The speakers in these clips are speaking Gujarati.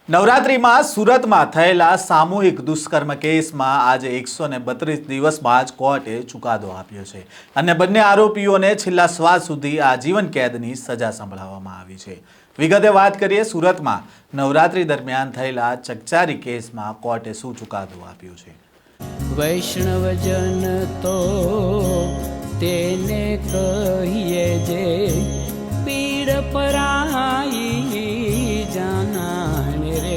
નવરાત્રિમાં સુરતમાં થયેલા સામૂહિક દુષ્કર્મ કેસમાં આજે 132 દિવસમાં જ કોર્ટે ચુકાદો આપ્યો છે અને બંને આરોપીઓને છેલ્લા શ્વાસ સુધી આજીવન કેદની સજા સંભળાવવામાં આવી છે। વિગતે વાત કરીએ સુરતમાં નવરાત્રિ દરમિયાન થયેલા ચકચારી કેસમાં કોર્ટે શું ચુકાદો આપ્યો છે। વૈષ્ણવજન તો તેને કહીએ જે પીડ પરાઈ જાનાને રે।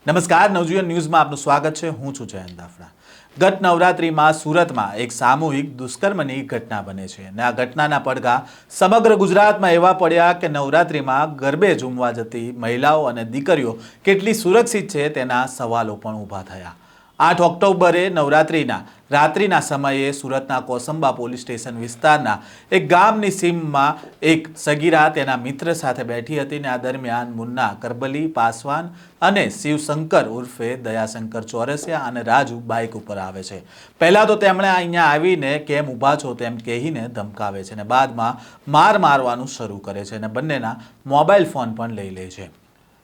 નમસ્કાર, નવજીવન ન્યૂઝમાં આપનું સ્વાગત છે। હું છું જયંત દાફડા। ગત નવરાત્રિમાં સુરતમાં એક સામૂહિક દુષ્કર્મની ઘટના બને છે અને આ ઘટનાના પડઘા સમગ્ર ગુજરાતમાં એવા પડ્યા કે નવરાત્રિમાં ગરબે ઝૂમવા જતી મહિલાઓ અને દીકરીઓ કેટલી સુરક્ષિત છે તેના સવાલો પણ ઊભા થયા। 8 ઓક્ટોબરે નવરાત્રિના રાત્રિના સમયે સુરતના કોસંબા પોલીસ સ્ટેશન વિસ્તારના એક ગામની સીમમાં એક સગીરા તેના મિત્ર સાથે બેઠી હતી અને આ દરમિયાન મુન્ના કરબલી પાસવાન અને શિવશંકર ઉર્ફે દયાશંકર ચોરસિયા અને રાજુ બાઇક ઉપર આવે છે। પહેલાં તો તેમણે અહીંયા આવીને કેમ ઊભા છો તેમ કહીને ધમકાવે છે અને બાદમાં માર મારવાનું શરૂ કરે છે અને બંનેના મોબાઈલ ફોન પણ લઈ લે છે।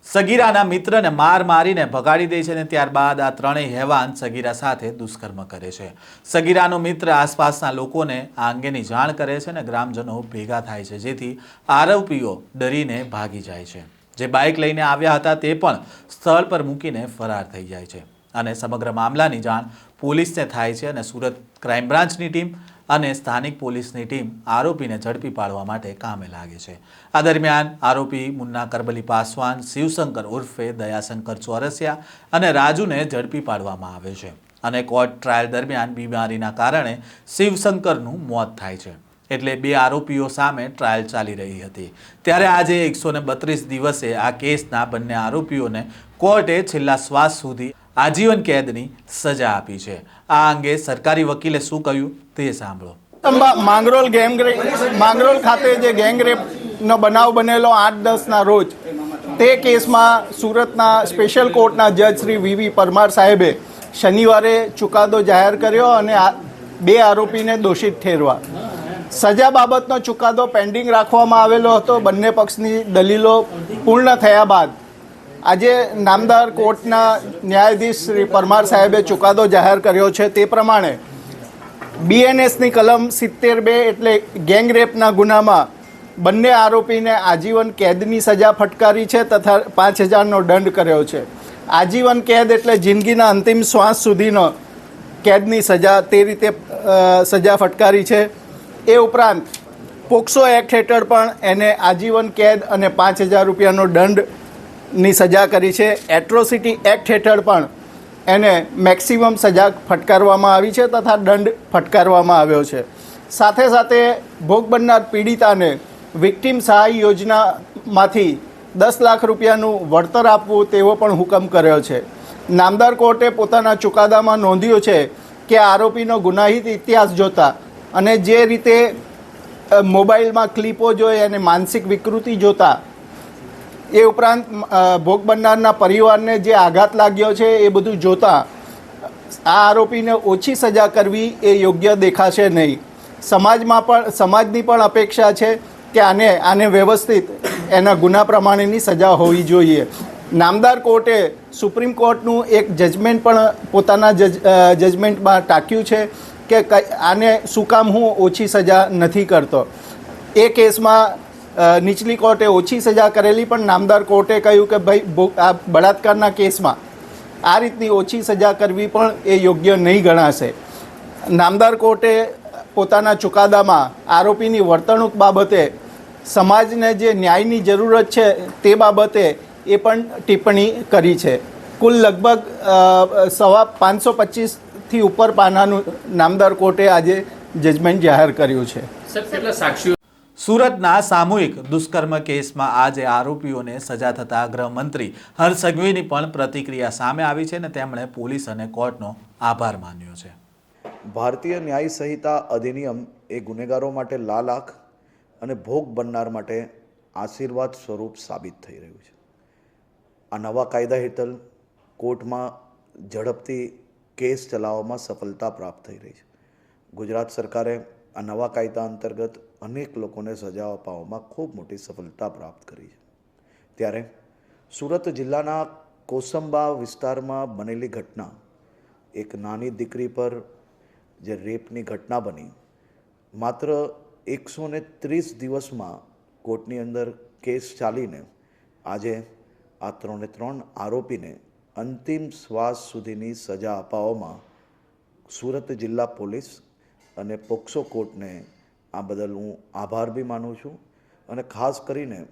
સગીરાના મિત્રને માર મારીને ભગાડી દે છે અને ત્યારબાદ આ ત્રણેય હેવાન સગીરા સાથે દુષ્કર્મ કરે છે। સગીરાનો મિત્ર આસપાસના લોકોને આ અંગેની જાણ કરે છે અને ગ્રામજનો ભેગા થાય છે જેથી આરોપીઓ ડરીને ભાગી જાય છે। જે બાઇક લઈને આવ્યા હતા તે પણ સ્થળ પર મૂકીને ફરાર થઈ જાય છે અને સમગ્ર મામલાની જાણ પોલીસને થાય છે અને સુરત ક્રાઇમ બ્રાન્ચની ટીમ અને સ્થાનિક પોલીસની ટીમ આરોપીને ઝડપી પાડવા માટે કામે લાગે છે। આ દરમિયાન આરોપી મુન્ના કરબલી પાસવાન, શિવશંકર ઉર્ફે દયાશંકર ચોરસિયા અને રાજુને ઝડપી પાડવામાં આવે છે અને કોર્ટ ટ્રાયલ દરમિયાન બીમારીના કારણે શિવશંકરનું મોત થાય છે એટલે બે આરોપીઓ સામે ટ્રાયલ ચાલી રહી હતી। ત્યારે આજે 132 દિવસે આ કેસના બંને આરોપીઓને કોર્ટે છેલ્લા શ્વાસ સુધી આજીવન કેદની સજા આપી છે। આ અંગે સરકારી વકીલે શું કહ્યું તે સાંભળો। માંગરોળ ખાતે જે ગેંગરેપનો બનાવ બનેલો 8-10 ના રોજ તે કેસમાં સુરતના સ્પેશિયલ કોર્ટના જજ શ્રી વી પરમાર સાહેબે શનિવારે ચુકાદો જાહેર કર્યો અને બે આરોપીને દોષિત ઠેરવા। સજા બાબતનો ચુકાદો પેન્ડિંગ રાખવામાં આવેલો હતો। બંને પક્ષની દલીલો પૂર્ણ થયા બાદ આજે નામદાર કોર્ટના ન્યાયાધીશ શ્રી પરમાર સાહેબે ચુકાદો જાહેર કર્યો છે। તે પ્રમાણે બીએનએસની કલમ 72 એટલે ગેંગરેપના ગુનામાં બંને આરોપીને આજીવન કેદની સજા ફટકારી છે તથા 5,000નો દંડ કર્યો છે। આજીવન કેદ એટલે જિંદગીના અંતિમ શ્વાસ સુધીનો કેદની સજા, તે રીતે સજા ફટકારી છે। એ ઉપરાંત પોક્સો એક્ટ હેઠળ પણ એને આજીવન કેદ અને 5,000 રૂપિયાનો દંડની સજા કરી છે। એટ્રોસિટી એક્ટ હેઠળ પણ એને મેક્સિમમ સજા ફટકારવામાં આવી છે તથા દંડ ફટકારવામાં આવ્યો છે। સાથે સાથે ભોગ બનનાર પીડિતાને વિક્ટિમ સહાય યોજનામાંથી 10 લાખ રૂપિયાનું વળતર આપવું તેવો પણ હુકમ કર્યો છે। નામદાર કોર્ટે પોતાના ચુકાદામાં નોંધ્યું છે કે આરોપીનો ગુનાહિત ઇતિહાસ જોતા અને જે રીતે મોબાઈલમાં ક્લિપો જોઈ અને માનસિક વિકૃતિ જોતા એ ઉપરાંત ભોગ બનનારના પરિવારને જે આઘાત લાગ્યો છે એ બધું જોતા આ આરોપીને ઓછી સજા કરવી એ યોગ્ય દેખાશે નહીં। સમાજની પણ અપેક્ષા છે કે આને વ્યવસ્થિત એના ગુના પ્રમાણેની સજા હોવી જોઈએ। નામદાર કોર્ટે સુપ્રીમ કોર્ટનું એક જજમેન્ટ પણ પોતાના જજમેન્ટમાં ટાંક્યું છે કે આને શું કામ હું ઓછી સજા નથી કરતો। એ કેસમાં નીચલી કોર્ટે ઓછી સજા કરેલી પણ નામદાર કોર્ટે કહ્યું કે ભાઈ આ બળાત્કારના કેસમાં આ રીતની ઓછી સજા કરવી પણ એ યોગ્ય નહીં ગણાશે। નામદાર કોર્ટે પોતાના ચુકાદામાં આરોપીની વર્તણૂક બાબતે સમાજને જે ન્યાયની જરૂરત છે તે બાબતે એ પણ ટિપ્પણી કરી છે। કુલ લગભગ 525થી ઉપર પાનાનું નામદાર કોર્ટે આજે જજમેન્ટ જાહેર કર્યું છે। સુરતના સામૂહિક દુષ્કર્મ કેસમાં આજે આરોપીઓને સજા થતા ગૃહમંત્રી હર્ષ સંઘવીની પણ પ્રતિક્રિયા સામે આવી છે અને તેમણે પોલીસ અને કોર્ટનો આભાર માન્યો છે। ભારતીય ન્યાય સંહિતા અધિનિયમ એ ગુનેગારો માટે લાલાખ અને ભોગ બનનાર માટે આશીર્વાદ સ્વરૂપ સાબિત થઈ રહ્યું છે। આ નવા કાયદા હેઠળ કોર્ટમાં ઝડપથી કેસ ચલાવવામાં સફળતા પ્રાપ્ત થઈ રહી છે। ગુજરાત સરકારે આ નવા કાયદા અંતર્ગત અનેક લોકોને સજા અપાવવામાં ખૂબ મોટી સફળતા પ્રાપ્ત કરી છે। ત્યારે સુરત જિલ્લાના કોસંબા વિસ્તારમાં બનેલી ઘટના, એક નાની દીકરી પર જે રેપની ઘટના બની, માત્ર 130 દિવસમાં કોર્ટની અંદર કેસ ચાલીને આજે આ 3 આરોપીને અંતિમ શ્વાસ સુધીની સજા અપાવવામાં સુરત જિલ્લા પોલીસ અને પોક્સો કોર્ટને આ બદલ હું આભાર બી માનું છું. અને ખાસ કરીને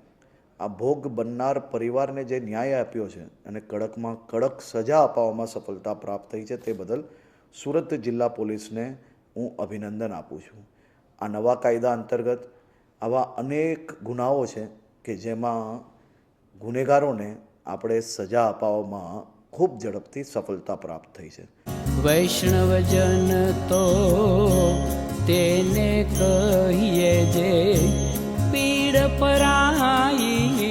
આ ભોગ બનનાર પરિવારને જે ન્યાય આપ્યો છે અને કડકમાં કડક સજા અપાવવામાં સફળતા પ્રાપ્ત થઈ છે તે બદલ સુરત જિલ્લા પોલીસને હું અભિનંદન આપું છું. આ નવા કાયદા અંતર્ગત આવા અનેક ગુનાઓ છે કે જેમાં ગુનેગારોને આપણે સજા અપાવવામાં ખૂબ ઝડપથી સફળતા પ્રાપ્ત થઈ છે. વૈષ્ણવજન તો તેને કહીએ જે પીડ પરાઈ.